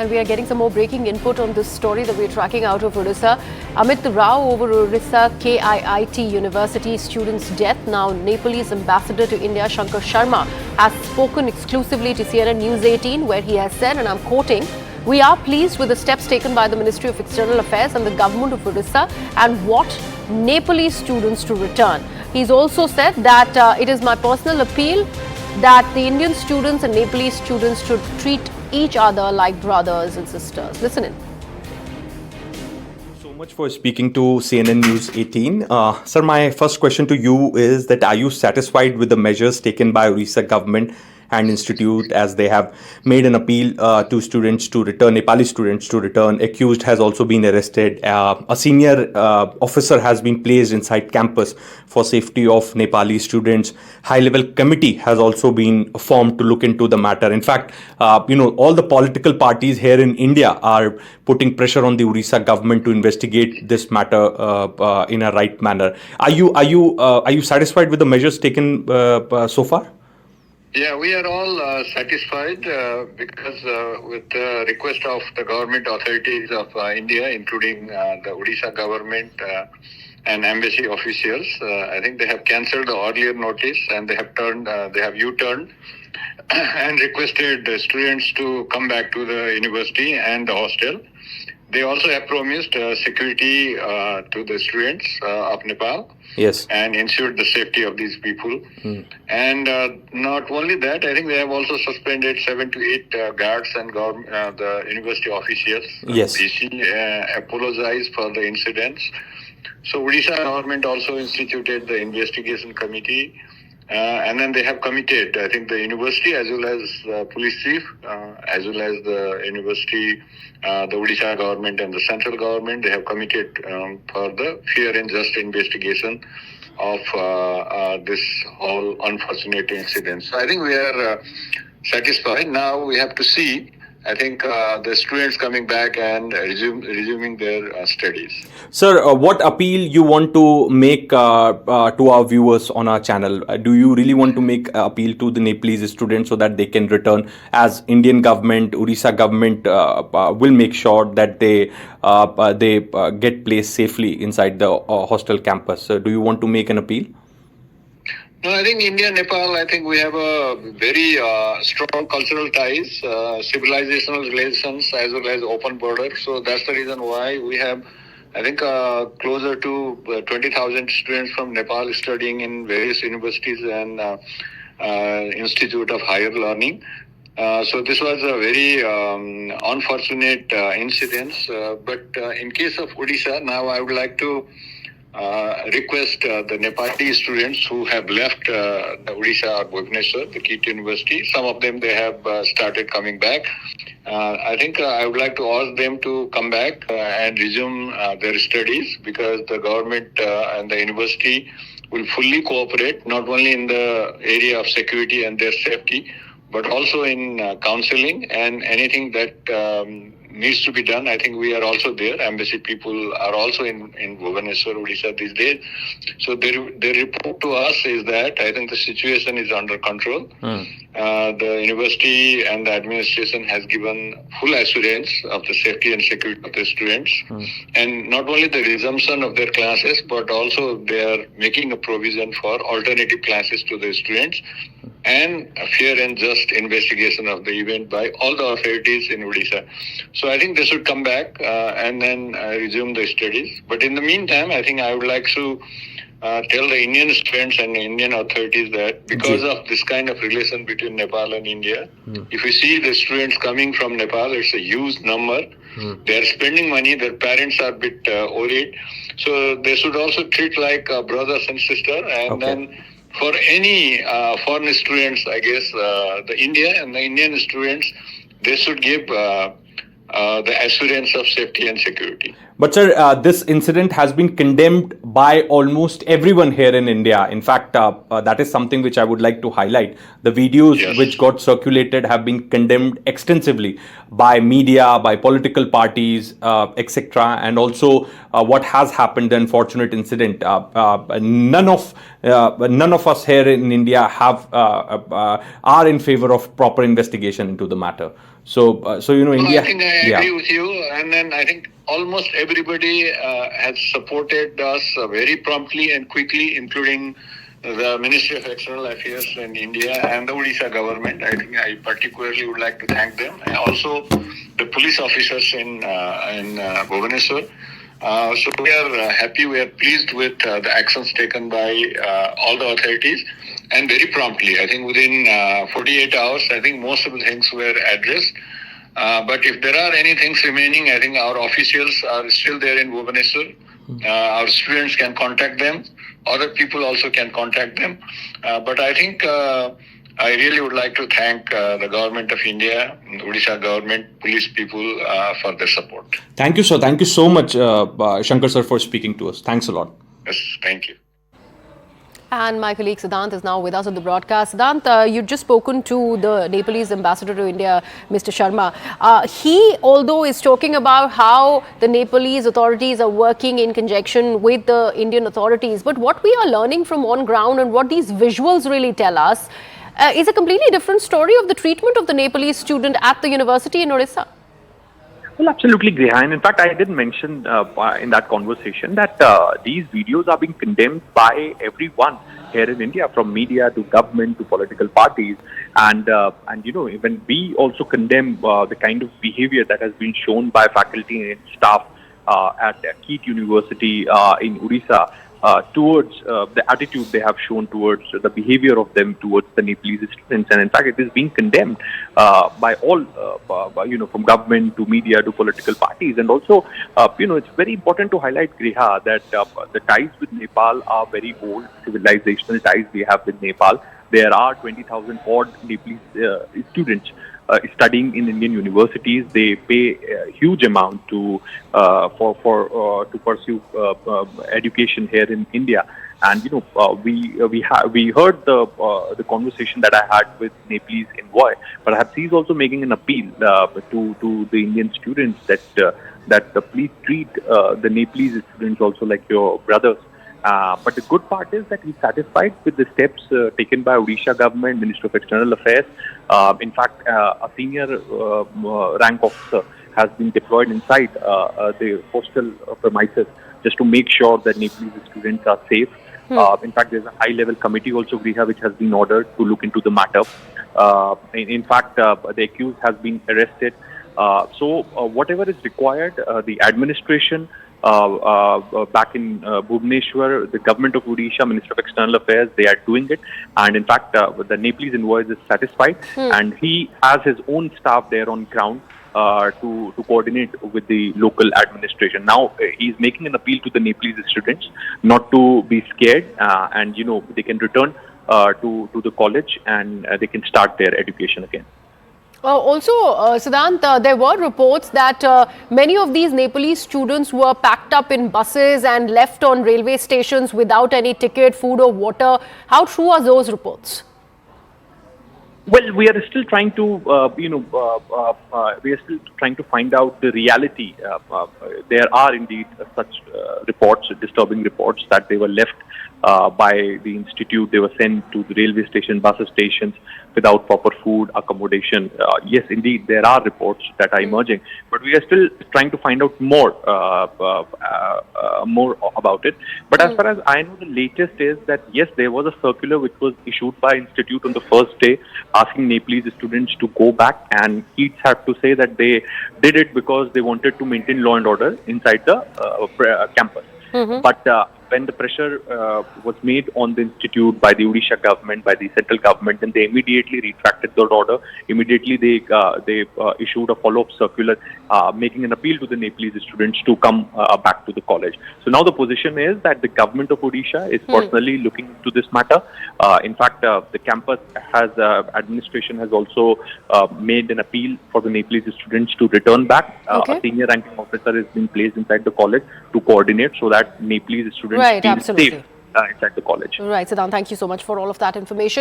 And we are getting some more breaking input on this story that we're tracking out of Orissa. Amit Rao over Orissa KIIT University student's death. Now, Nepal's Ambassador to India Shankar Sharma has spoken exclusively to CNN News18, where he has said, and I'm quoting, "We are pleased with the steps taken by the Ministry of External Affairs and the government of Orissa and want Nepalese students to return." He's also said that it is my personal appeal that the Indian students and Nepalese students should treat each other like brothers and sisters. Listen in. So much for speaking to CNN News 18. Sir, my first question to you is that are you satisfied with the measures taken by Orissa government and institute, as they have made an appeal to students to return, Nepali students to return? Accused has also been arrested. A senior officer has been placed inside campus for safety of Nepali students. High-level committee has also been formed to look into the matter. In fact, all the political parties here in India are putting pressure on the Orissa government to investigate this matter in a right manner. Are you satisfied with the measures taken so far? Yeah, we are all satisfied because with the request of the government authorities of India, including the Odisha government and embassy officials, I think they have cancelled the earlier notice and they have U-turned and requested the students to come back to the university and the hostel. They also have promised security to the students of Nepal. Yes. And ensured the safety of these people. And not only that, I think they have also suspended 7 to 8 guards and the university officials. Yes. Apologized for the incidents. So Odisha government also instituted the investigation committee. And then they have committed, I think, the university as well as the police chief, as well as the university, the Odisha government and the central government, they have committed for the fair and just investigation of this whole unfortunate incident. So I think we are satisfied. Now we have to see, I think, the students coming back and resuming their studies. Sir, what appeal you want to make to our viewers on our channel? Do you really want to make appeal to the Nepalese students so that they can return, as Indian government, Orissa government will make sure that they get placed safely inside the hostel campus? Do you want to make an appeal? No, I think India and Nepal, I think we have a very strong cultural ties, civilizational relations, as well as open border. So that's the reason why we have, I think, closer to 20,000 students from Nepal studying in various universities and Institute of Higher Learning. So this was a very unfortunate incident. But in case of Odisha, now I would like to request the Nepali students who have left the Odisha or Bhubaneswar, the KIIT University. Some of them, they have started coming back. I think I would like to ask them to come back and resume their studies, because the government and the university will fully cooperate, not only in the area of security and their safety, but also in counseling and anything that needs to be done. I think we are also there. Embassy people are also in Bhubaneswar, Odisha these days. So their report to us is that I think the situation is under control. The university and the administration has given full assurance of the safety and security of the students. And not only the resumption of their classes, but also they are making a provision for alternative classes to the students and a fair and just investigation of the event by all the authorities in Odisha. So I think they should come back and then resume the studies. But in the meantime, I think I would like to tell the Indian students and Indian authorities that because of this kind of relation between Nepal and India, if you see the students coming from Nepal, it's a huge number. They are spending money. Their parents are a bit worried. So they should also treat like brothers and sisters. And then for any foreign students, I guess the India and the Indian students, they should give the assurance of safety and security. But sir, this incident has been condemned by almost everyone here in India. In fact, that is something which I would like to highlight. The videos Yes. which got circulated have been condemned extensively by media, by political parties, etc. And also what has happened, the unfortunate incident. None of us here in India have are in favor of proper investigation into the matter. So, No, India. I think I agree with you, and then I think almost everybody has supported us very promptly and quickly, including the Ministry of External Affairs in India and the Odisha government. I think I particularly would like to thank them, and also the police officers in Bhubaneswar. So we are happy, we are pleased with the actions taken by all the authorities, and very promptly. I think within 48 hours, I think most of the things were addressed. But if there are any things remaining, I think our officials are still there in Bhubaneswar. Our students can contact them. Other people also can contact them. But I think I really would like to thank the government of India, Odisha government, police people for their support. Thank you, sir. Thank you so much, Shankar sir, for speaking to us. Thanks a lot. Yes, thank you. And my colleague Siddhant is now with us on the broadcast. Siddhant, you'd just spoken to the Nepalese ambassador to India, Mr. Sharma. He, although, is talking about how the Nepalese authorities are working in conjunction with the Indian authorities, but what we are learning from on ground and what these visuals really tell us is a completely different story of the treatment of the Nepalese student at the university in Orissa. Well, absolutely, Griha. And in fact, I did mention in that conversation that these videos are being condemned by everyone here in India, from media to government to political parties. And even we also condemn the kind of behavior that has been shown by faculty and staff at KIIT University in Orissa towards the attitude they have shown towards the behavior of them towards the Nepalese students. And in fact, it is being condemned by all, from government to media to political parties. And also, it's very important to highlight, Griha, that the ties with Nepal are very old civilizational ties we have with Nepal. There are 20,000 odd Nepalese students studying in Indian universities. They pay a huge amount to pursue education here in India. And we heard the conversation that I had with Nepalese envoy. Perhaps he's also making an appeal to the Indian students that please treat the Nepalese students also like your brothers. But the good part is that he's satisfied with the steps taken by Odisha government, Ministry of External Affairs. In fact, a senior rank officer has been deployed inside the hostel premises just to make sure that Nepalese students are safe. In fact, there's a high-level committee also, Griha, which has been ordered to look into the matter. In fact, the accused has been arrested. So whatever is required, the administration back in Bhubaneswar, the government of Odisha, Ministry of External Affairs, they are doing it. And in fact, the Nepalese envoy is satisfied, and he has his own staff there on ground to coordinate with the local administration. Now, he's making an appeal to the Nepalese students not to be scared, and they can return to the college and they can start their education again. Also, Siddhant, there were reports that many of these Nepalese students were packed up in buses and left on railway stations without any ticket, food or water. How true are those reports? Well, we are still trying to, we are still trying to find out the reality. There are indeed such reports, disturbing reports, that they were left by the institute. They were sent to the railway station, bus stations without proper food, accommodation. Yes, indeed, there are reports that are emerging, but we are still trying to find out more about it. But as far as I know, the latest is that yes, there was a circular which was issued by institute on the first day, asking Nepalese students to go back, and KIIT have to say that they did it because they wanted to maintain law and order inside the campus. But when the pressure was made on the institute by the Odisha government, by the central government, then they immediately retracted that order. Immediately they issued a follow-up circular making an appeal to the Nepalese students to come back to the college. So now the position is that the government of Odisha is personally looking into this matter. In fact, the campus administration has also made an appeal for the Nepalese students to return back. Okay. A senior ranking officer is being placed inside the college to coordinate so that Nepalese students feel safe inside the college. Right, Siddhant, thank you so much for all of that information.